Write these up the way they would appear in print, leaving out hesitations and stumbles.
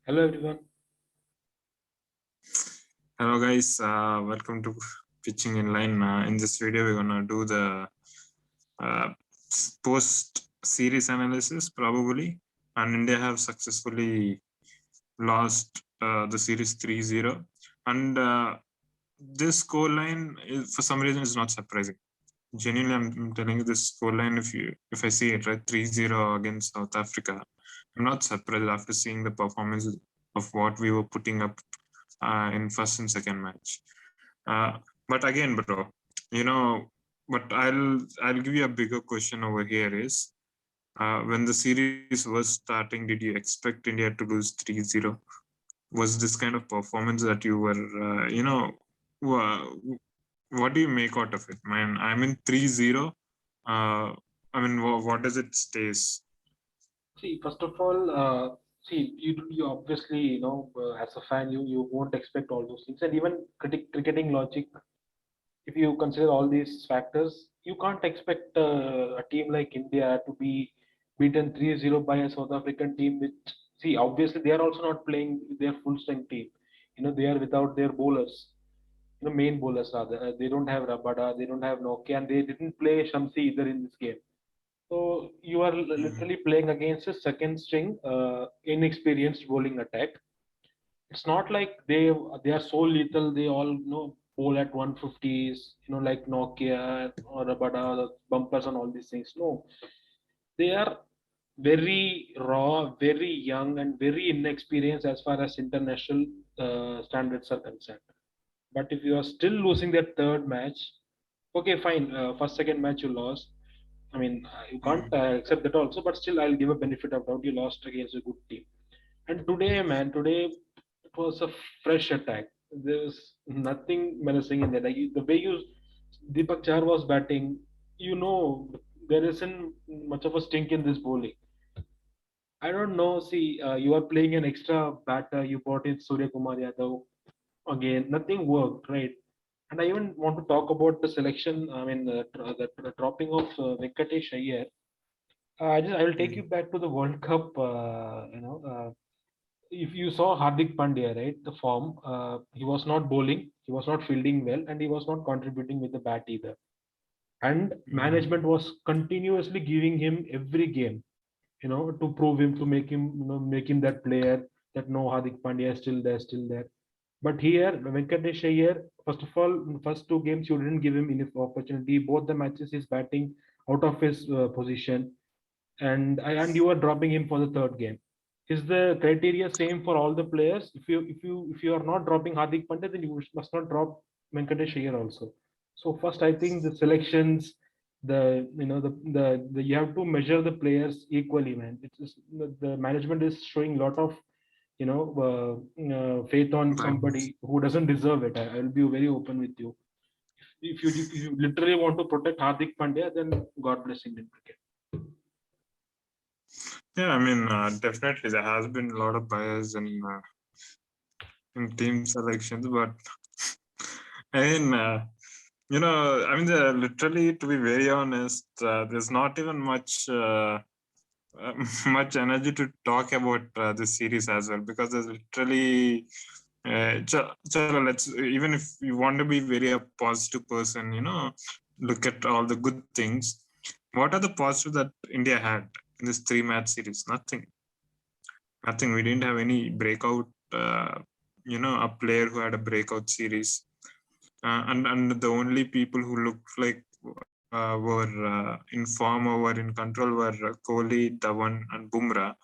Hello everyone. Hello guys, welcome to PitchingInLine. In this video, we're gonna do the uh, post series analysis probably, and India have successfully lost the series 3-0, and this score line is, for some reason is not surprising. Genuinely, I'm telling you this score line. If I see it right, 3-0 against South Africa, I'm not surprised after seeing the performance of what we were putting up in first and second match. But again, bro, you know, but I'll give you a bigger question over here is when the series was starting, did you expect India to lose 3-0? Was this kind of performance that you were, wha- what do you make out of it, man? I mean, 3-0. I mean, what does it stays? See, first of all, you obviously as a fan you won't expect all those things, and even cricketing logic. If you consider all these factors, you can't expect a team like India to be beaten 3-0 by a South African team. Which, see, obviously they are also not playing their full strength team. They are without their bowlers. Main bowlers rather. They don't have Rabada, they don't have Nokia, and they didn't play Shamsi either in this game. So you are Mhm. literally playing against a second string, inexperienced bowling attack. It's not like they are so lethal. They all bowl at 150s, like Nokia or Rabada, the bumpers and all these things. No, they are very raw, very young, and very inexperienced as far as international standards are concerned. But if you are still losing that third match, okay, fine. First, second match you lost. I mean, you can't Mhm. accept that also, but still, I'll give a benefit of doubt. You lost against a good team. And today, man, today it was a fresh attack. There was nothing menacing in there. Like the way Deepak Char was batting, there isn't much of a stink in this bowling. I don't know. See, you are playing an extra batter. You brought in Surya Kumar Yadav again. Nothing worked, right? And I even want to talk about the selection. I mean, the dropping of Venkatesh Iyer. I will take you Mhm. back to the World Cup. If you saw Hardik Pandya, right, the form, he was not bowling, he was not fielding well, and he was not contributing with the bat either. And Mhm. management was continuously giving him every game, to prove him, to make him, make him that player. That no, Hardik Pandya is still there, still there. But here, Venkatesh Iyer, first of all, first two games you didn't give him enough opportunity. Both the matches he's batting out of his position, and you are dropping him for the third game. Is the criteria same for all the players? If you are not dropping Hardik Pandya, then you must not drop Venkatesh Iyer also. So first, I think the selections, the you have to measure the players equally, man. It's just, the management is showing a lot of faith on Bias. somebody who doesn't deserve it. I'll be very open with you. If you literally want to protect Hardik Pandya, then God bless Indian cricket. Yeah, I mean, definitely there has been a lot of bias in team selections, but I mean, I mean, literally, to be very honest, there's not even much energy to talk about this series as well because there's literally. Let's even if you want to be very a positive person, look at all the good things. What are the positives that India had in this three-match series? Nothing. Nothing. We didn't have any breakout. A player who had a breakout series, and the only people who looked like were in form or were in control were Kohli, Dhawan, and Bumrah,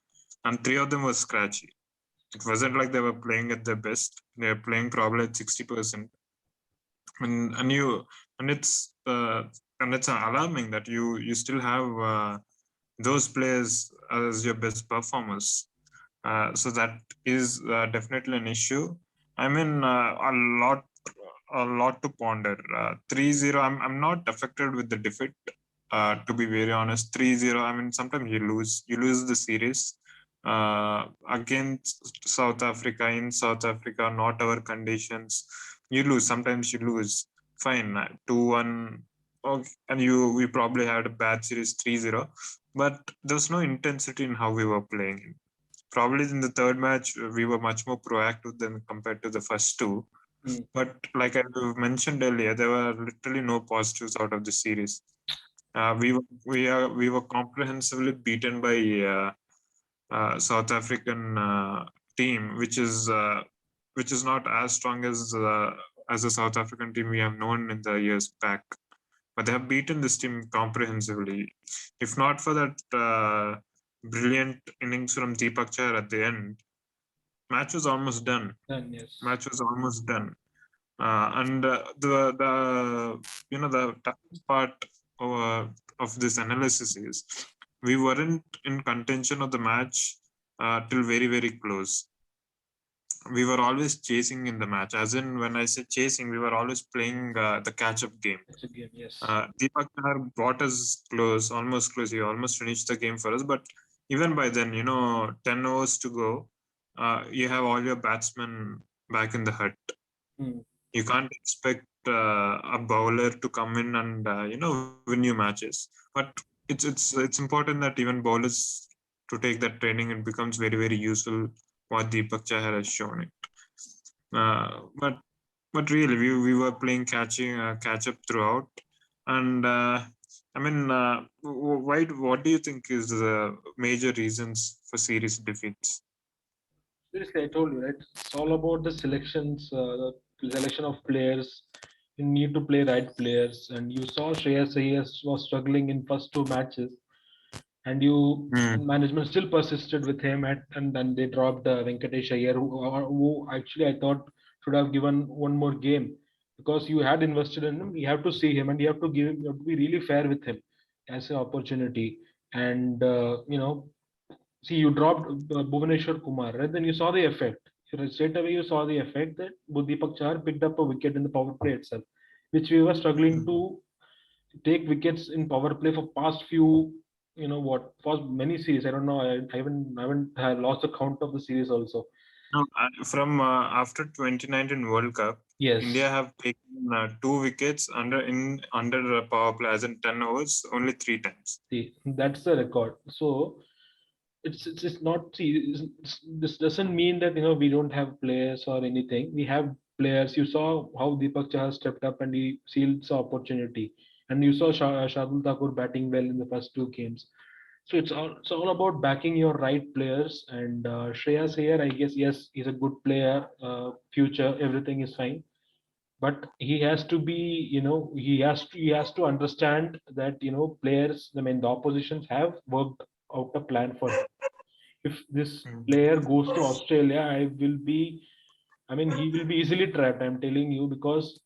and three of them were scratchy. It wasn't like they were playing at their best. They were playing probably at 60%, and you and it's alarming that you still have those players as your best performers. So that is definitely an issue. I mean, a lot to ponder. 3-0, I'm not affected with the defeat. To be very honest, 3-0, I mean, sometimes you lose the series against South Africa, in South Africa, not our conditions. You lose, sometimes you lose. Fine, 2-1. Okay. And we probably had a bad series 3-0, but there was no intensity in how we were playing. Probably in the third match, we were much more proactive than compared to the first two. But like I mentioned earlier, there were literally no positives out of the series. We were comprehensively beaten by South African team, which is not as strong as the South African team we have known in the years back. But they have beaten this team comprehensively. If not for that brilliant innings from Deepak Chahar at the end, match was almost done. Yes. Match was almost done. And the toughest part of this analysis is we weren't in contention of the match till very, very close. We were always chasing in the match. As in, when I say chasing, we were always playing the catch-up game. Yes. Deepak Chahar brought us close, almost close. He almost finished the game for us. But even by then, 10 overs to go, you have all your batsmen back in the hut. You can't expect a bowler to come in and win you matches. But it's important that even bowlers to take that training. It becomes very, very useful what Deepak Chahar has shown it. But really, we were playing catch up throughout. And what do you think is the major reasons for series defeats? Seriously, I told you, right? It's all about the selections, the selection of players. You need to play right players, and you saw Shreyas Iyer was struggling in first two matches, and management still persisted with him, and then they dropped Venkatesh Iyer, who actually I thought should have given one more game, because you had invested in him. You have to see him, and you have to be really fair with him as an opportunity, and see, you dropped Bhuvaneshwar Kumar, right? Then you saw the effect. Straight away, you saw the effect that Deepak Chahar picked up a wicket in the power play itself, which we were struggling to take wickets in power play for past few, for many series. I don't know. I haven't lost the count of the series also. No, from after 2019 World Cup, Yes. India have taken 2 wickets under power play, as in 10 overs, only 3 times. See, that's the record. So it's not. See, this doesn't mean that we don't have players or anything. We have players. You saw how Deepak Chahar stepped up and he sealed the opportunity, and you saw Shardul Thakur batting well in the first two games. So it's all about backing your right players. And Shreyas here, I guess, yes, he's a good player. Future, everything is fine, but he has to be, he has to understand that players, I mean the oppositions have worked out a plan for him. If this player goes to Australia, he will be easily trapped, I'm telling you, because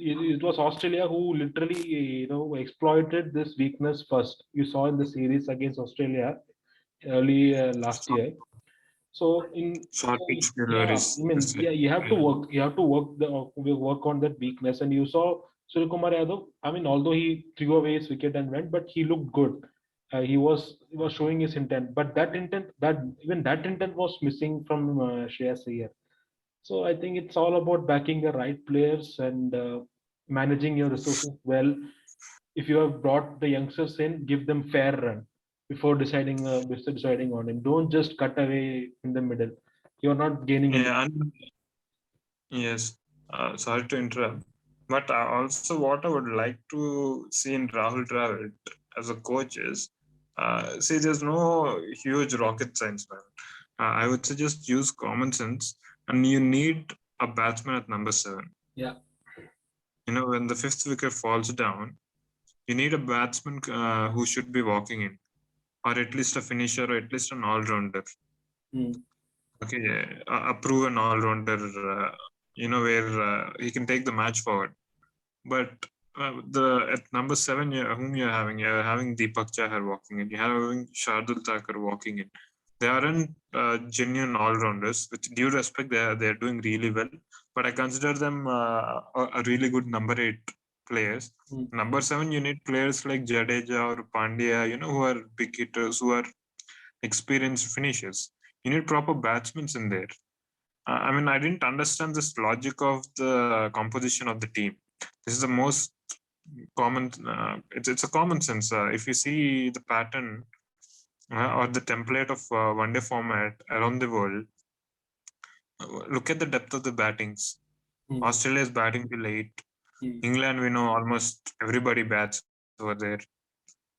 it was Australia who literally, exploited this weakness first. You saw in the series against Australia early last year. So Short pitch yeah, deliveries. you have to work. You have to work on that weakness. And you saw Suryakumar Yadav. Although he threw away his wicket and went, but he looked good. He was showing his intent, but that intent was missing from Shreyas Iyer. So I think it's all about backing the right players and managing your resources well. If you have brought the youngsters in, give them fair run before deciding on him. Don't just cut away in the middle. You're not gaining anything. Yeah, and yes. Sorry to interrupt, but also what I would like to see in Rahul Dravid as a coach is, see, there's no huge rocket science, man. I would say just use common sense, and you need a batsman at number 7. Yeah. When the 5th wicket falls down, you need a batsman who should be walking in, or at least a finisher, or at least an all-rounder. Okay, a proven all-rounder, where he can take the match forward. But at number 7, whom you're having Deepak Chahar walking in, you're having Shardul Thakur walking in. They aren't genuine all-rounders. With due respect, they're doing really well. But I consider them a really good number 8 players. Number 7, you need players like Jadeja or Pandya, who are big hitters, who are experienced finishers. You need proper batsmen in there. I didn't understand this logic of the composition of the team. This is the most common. It's a common sense. If you see the pattern, or the template of one-day format around the world, look at the depth of the battings. Australia is batting till 8. England, we know almost everybody bats over there.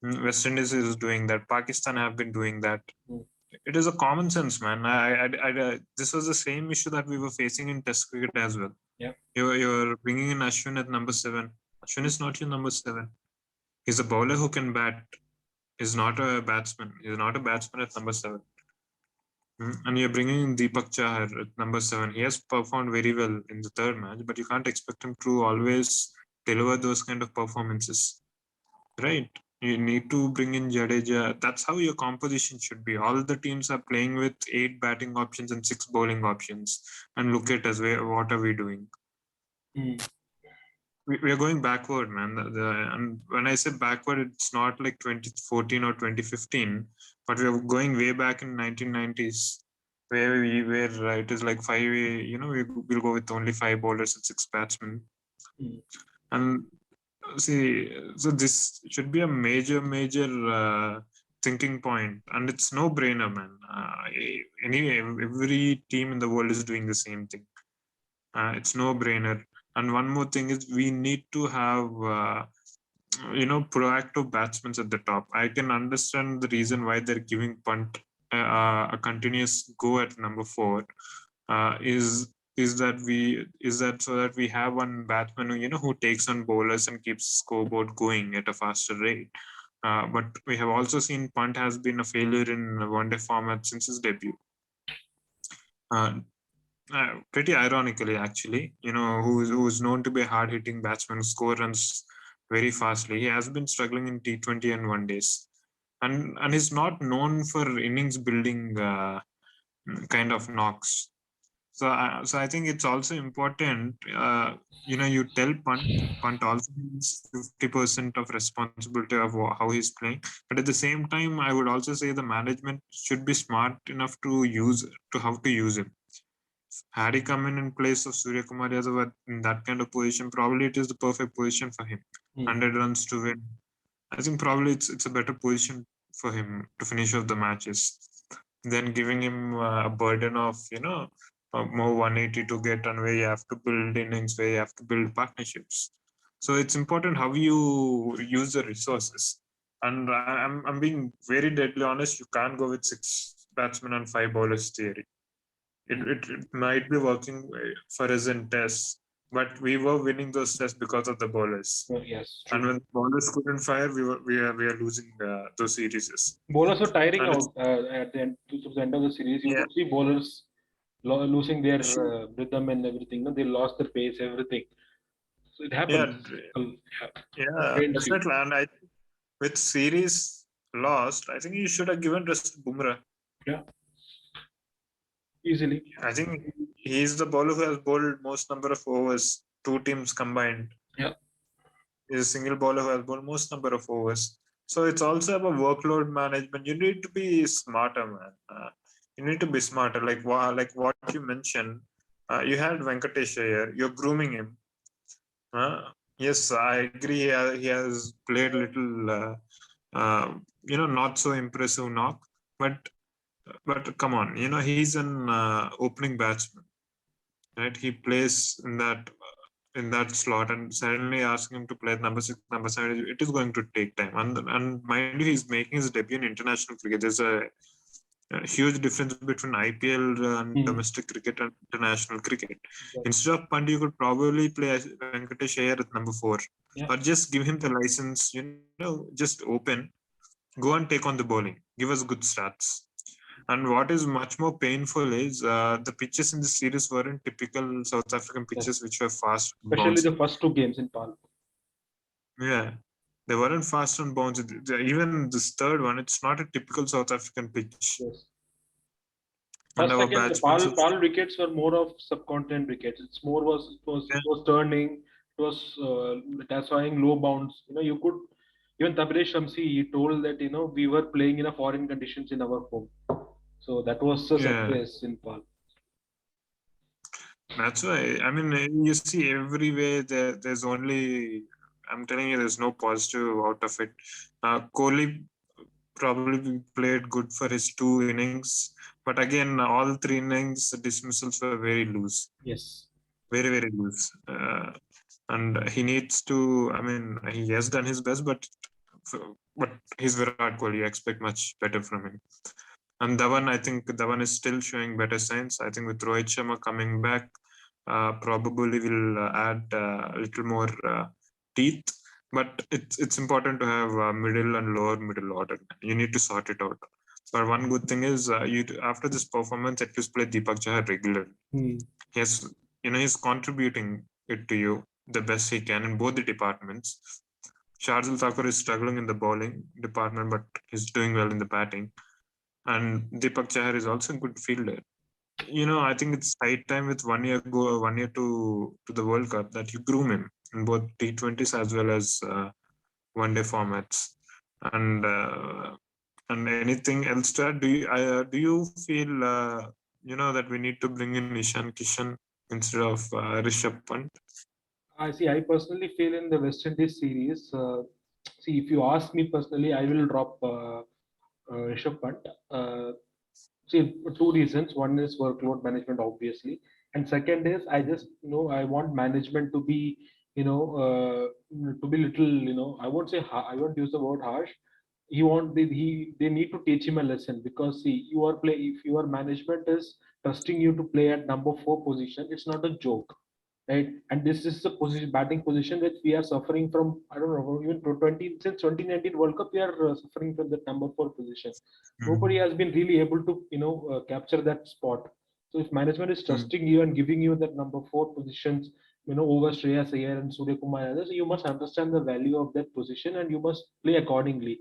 West Indies is doing that. Pakistan have been doing that. It is a common sense, man. This was the same issue that we were facing in Test cricket as well. Yeah. You're bringing in Ashwin at number 7. Ashwin is not your number 7. He's a bowler who can bat. He's not a batsman. He's not a batsman at number 7. And you're bringing in Deepak Chahar at number 7. He has performed very well in the third match, but you can't expect him to always deliver those kind of performances, right? You need to bring in Jadeja. That's how your composition should be. All the teams are playing with 8 batting options and 6 bowling options. And look at us, what are we doing? We are going backward, man. And when I say backward, it's not like 2014 or 2015, but we are going way back in 1990s, where it is like 5. We'll go with only 5 bowlers and 6 batsmen. And see, so this should be a major thinking point, and it's no brainer, man. Every team in the world is doing the same thing. It's no brainer. And one more thing is we need to have proactive batsmen at the top. I can understand the reason why they're giving punt a continuous go at number 4. Is that so that we have one batsman who takes on bowlers and keeps scoreboard going at a faster rate. But we have also seen punt has been a failure in one-day format since his debut. Pretty ironically, actually, who's known to be a hard-hitting batsman, score runs very fastly. He has been struggling in T20 and one days, and he's not known for innings building kind of knocks. So I think it's also important. You tell punt also means 50% of responsibility of how he's playing. But at the same time, I would also say the management should be smart enough to how to use him. Had he come in place of Surya Kumar Yadav in that kind of position, probably it is the perfect position for him. 100 runs to win. I think probably it's a better position for him to finish off the matches than giving him a burden of more 180 to get, and where you have to build innings, where you have to build partnerships. So it's important how you use the resources. And I'm being very deadly honest. You can't go with 6 batsmen and 5 bowlers theory. It might be working for us in tests, but we were winning those tests because of the bowlers. Yes. True. And when bowlers couldn't fire, we are losing those series. Bowlers were tiring out at the end of the series. You could see bowlers losing their rhythm and everything. They lost their pace, everything. So it happens. Yeah, definitely. And with series lost, I think you should have given rest to Bumrah. Yeah. Easily. I think he's the bowler who has bowled most number of overs, 2 teams combined. Yeah. He's a single bowler who has bowled most number of overs. So it's also about workload management. You need to be smarter, man. You need to be smarter. Like what you mentioned, you had Venkatesh here. You're grooming him. Yes, I agree. He has played little, not so impressive knock, but come on, he's an opening batsman, right? He plays in that slot, and suddenly asking him to play number 6, number 7, it is going to take time. And mind you, he's making his debut in international cricket. There's a huge difference between IPL and domestic cricket and international cricket. Exactly. Instead of punt, you could probably play Venkatesh Iyer at number 4, or just give him the license. Just open, go and take on the bowling. Give us good stats. And what is much more painful is the pitches in the series weren't typical South African pitches, which were fast. Especially the first 2 games in Pal. Yeah, they weren't fast on bounce. Even this third one, it's not a typical South African pitch. Yes. First, second, the Pal wickets were more of subcontinent wickets. It was turning. It was satisfying low bounds. You could. Even Tabriz Shamsi, he told that we were playing in a foreign conditions in our home. So that was a success in Pal. That's why. I mean, you see everywhere there's only. I'm telling you, there's no positive out of it. Kohli probably played good for his 2 innings, but again, all 3 innings dismissals were very loose, Yes. very loose. And he needs to. I mean, he has done his best, but he's Virat Kohli. You expect much better from him. And Dhawan, I think Dhawan is still showing better signs. I think with Rohit Sharma coming back, probably will add a little more teeth. But it's important to have middle and lower middle order. You need to sort it out. But one good thing is after this performance, at least play Deepak Chahar regularly. Yes, he's contributing it to you the best he can in both the departments. Shardul Thakur is struggling in the bowling department, but he's doing well in the batting. And Deepak Chahar is also a good fielder. I think it's high time with 1 year to the World Cup that you groom him in both T20s as well as one-day formats. And anything else to add? Do you feel that we need to bring in Ishan Kishan instead of Rishabh Pant? I see. I personally feel in the West Indies series. See, if you ask me personally, I will drop Rishabh Pant. See, for two reasons. One is workload management, obviously, and second is I just I want management to be to be little I won't say I won't use the word harsh. They need to teach him a lesson, because see, if your management is trusting you to play at number 4 position, it's not a joke, right? And this is the position, batting position, which we are suffering from. I don't know, even 20 since 2019 World Cup, we are suffering from the number 4 position. Nobody has been really able to capture that spot. So if management is trusting you and giving you that number 4 positions, over Shreyas Iyer and Surya Kumar Yadav, so you must understand the value of that position and you must play accordingly.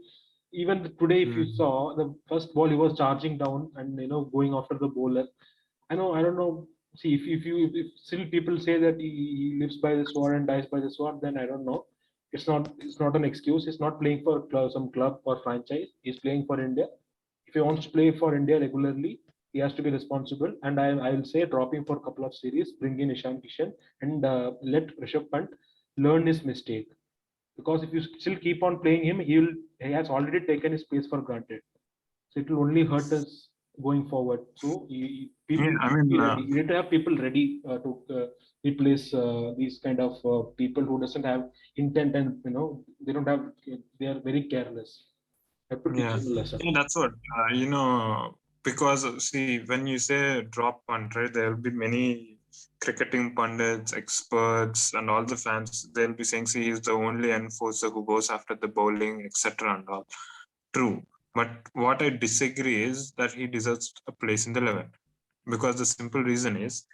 Even today, if you saw the first ball, he was charging down and going after the bowler. I don't know. See, if still people say that he lives by the sword and dies by the sword, then I don't know. It's not an excuse. He's not playing for some club or franchise. He's playing for India. If he wants to play for India regularly, he has to be responsible. And I will say drop him for a couple of series, bring in Ishan Kishan, and let Rishabh Pant learn his mistake. Because if you still keep on playing him, he has already taken his place for granted. So it will only hurt us going forward. So people Yeah, I need to mean, be ready. You need to have people ready to replace these kind of people who doesn't have intent, and they don't have, they are very careless. Have to teach yeah, them a lesson. yeah, that's what because see, when you say drop punt, right, there will be many cricketing pundits, experts, and all the fans. They'll be saying, "See, he's the only enforcer who goes after the bowling, etc." and all. True, but what I disagree is that he deserves a place in the 11, because the simple reason is,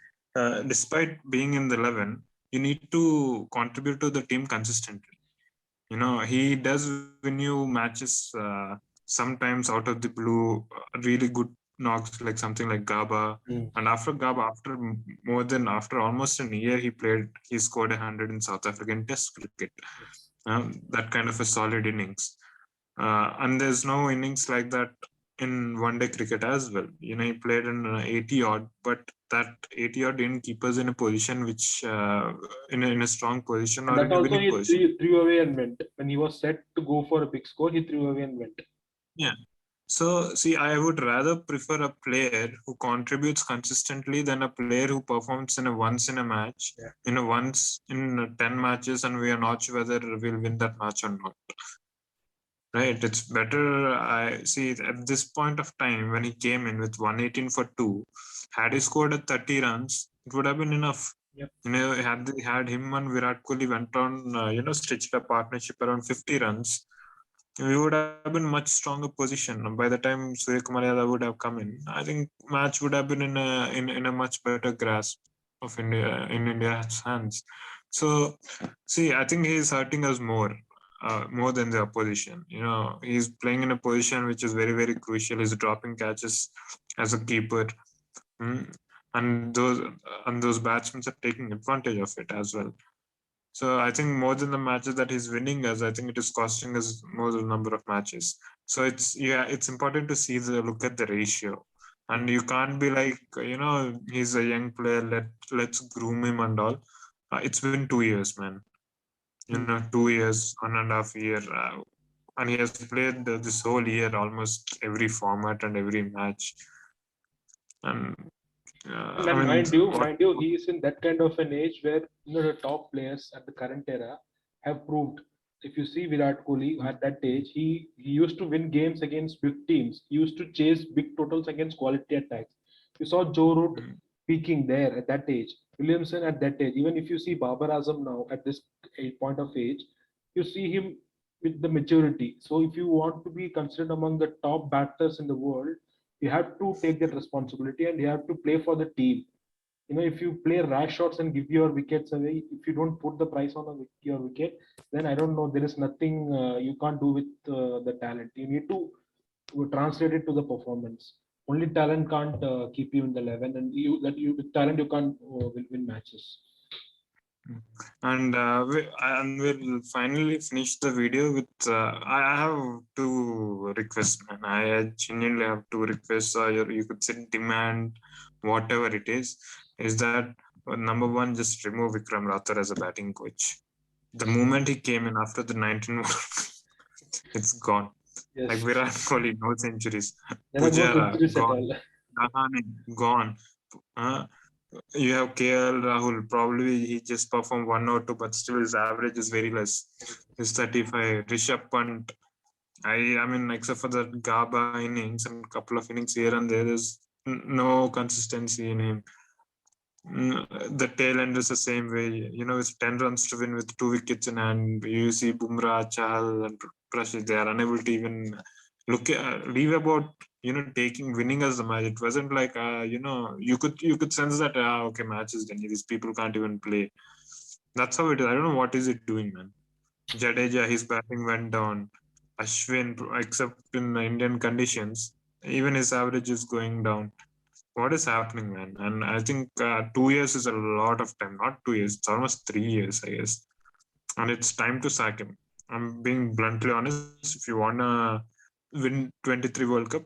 despite being in the 11, you need to contribute to the team consistently. He does win you matches sometimes out of the blue, really good knocks, like something like Gaba. And after Gaba, after almost a year, he scored 100 in South African Test cricket. That kind of a solid innings. And there's no innings like that in one-day cricket as well. He played in 80 odd, but that 80 odd didn't keep us in a position which, in a strong position And or that in a also winning he position. threw away and went. When he was set to go for a big score, he threw away and went. Yeah. So, see, I would rather prefer a player who contributes consistently than a player who performs in a once in a match, Yeah. in a once in 10 matches, and we are not sure whether we'll win that match or not. Right? It's better. I see at this point of time when he came in with 118 for 2, had he scored at 30 runs, it would have been enough. Yep. Had him and Virat Kohli went on, stitched a partnership around 50 runs, we would have been much stronger position. By the time Surya Kumar Yadav would have come in, I think match would have been in a much better grasp of India's hands. So, see, I think he's hurting us more than the opposition. He's playing in a position which is very, very crucial. He's dropping catches as a keeper, mm, and those batsmen are taking advantage of it as well. So I think more than the matches that he's winning us, I think it is costing us more the number of matches. So it's important to look at the ratio, and you can't be like, he's a young player, let's groom him and all. It's been 2 years, man. 2 years, 1.5 year. and he has played this whole year almost every format and every match. And I And mean, mind you, he is in that kind of an age where the top players at the current era have proved. If you see Virat Kohli at that age, he used to win games against big teams. He used to chase big totals against quality attacks. You saw Joe Root peaking there at that age. Williamson at that age. Even if you see Babar Azam now at this point of age, you see him with the maturity. So if you want to be considered among the top batters in the world, you have to take that responsibility and you have to play for the team. If you play rash shots and give your wickets away, if you don't put the price on your wicket, then I don't know, there is nothing you can't do with the talent. You need to translate it to the performance. Only talent can't keep you in the 11, and you with talent you can't win matches. And we'll finally finish the video with I have two requests, man. I genuinely have two requests, or you could say demand, whatever it is that number one, just remove Vikram Rathore as a batting coach. The moment he came in after the 19 it's gone. Yes. Like Virat Kohli, no centuries. There are no Pujara, centuries at gone. all. Rahane, gone. You have KL Rahul, probably he just performed 1 or 2, but still his average is very less. He's 35. Rishabh Pant, I mean, except for the Gaba innings and a couple of innings here and there, there's no consistency in him. The tail end is the same way. With 10 runs to win with 2 wickets in hand, you see Bumrah, Chahal, and Rashid, they are unable to even leave about winning as the match. It wasn't like you could sense that okay, match is done. These people can't even play. That's how it is. I don't know what is it doing, man. Jadeja, his batting went down. Ashwin, except in the Indian conditions, even his average is going down. What is happening, man? And I think 2 years is a lot of time. Not 2 years, it's almost 3 years, I guess. And it's time to sack him. I'm being bluntly honest. If you wanna win 23 World Cup,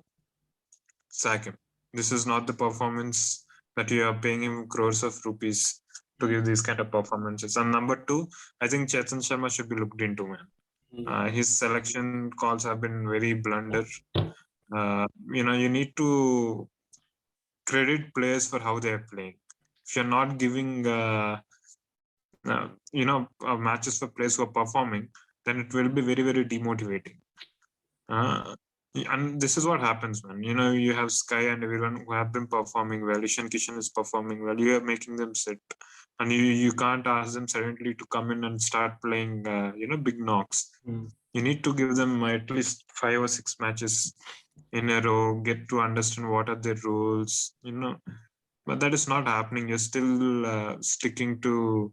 sack him. This is not the performance that you are paying him crores of rupees to give these kind of performances. And number two, I think Chetan Sharma should be looked into, man. His selection calls have been very blunder. You need to credit players for how they are playing. If you're not giving matches for players who are performing, then it will be very, very demotivating. And this is what happens, man. You have Sky and everyone who have been performing well. Ishan Kishan is performing well. You are making them sit, and you can't ask them suddenly to come in and start playing big knocks. You need to give them at least 5 or 6 matches in a row, get to understand what are their rules, but that is not happening. You're still sticking to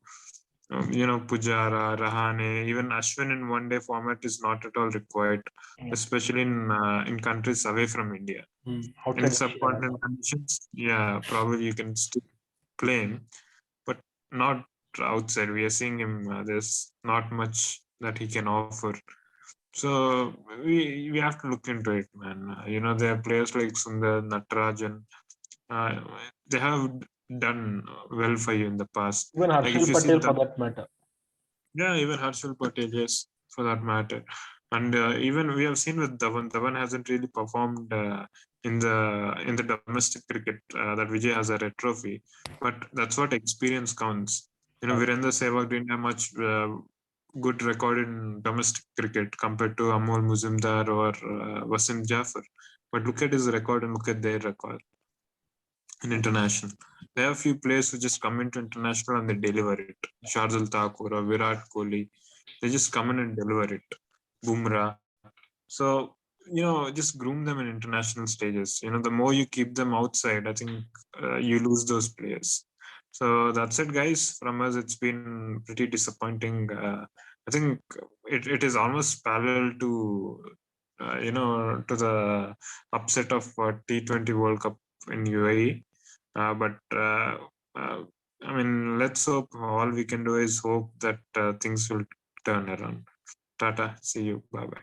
Pujara, Rahane, even Ashwin in one day format is not at all required, especially in countries away from India. In subcontinent conditions, yeah, probably you can still play him, but not outside. We are seeing him. There's not much that he can offer. So we have to look into it, man. There are players like Sundar, Natarajan. They have done well for you in the past. Even Harshal Patel, for that matter. Yeah, even Harshal Patel, yes, for that matter. And even we have seen with Dhawan. Dhawan hasn't really performed in the domestic cricket that Vijay has a red trophy, but that's what experience counts. Virendra Sehwag didn't have much good record in domestic cricket compared to Amol Muzumdar or Wasim Jafar. But look at his record and look at their record in international. There are a few players who just come into international and they deliver it. Shardul Thakur or Virat Kohli, they just come in and deliver it. Bumrah. So, just groom them in international stages. The more you keep them outside, I think you lose those players. So that's it, guys. From us, it's been pretty disappointing. I think it is almost parallel to, to the upset of T20 World Cup in UAE. But I mean, let's hope. All we can do is hope that things will turn around. Tata, see you. Bye bye.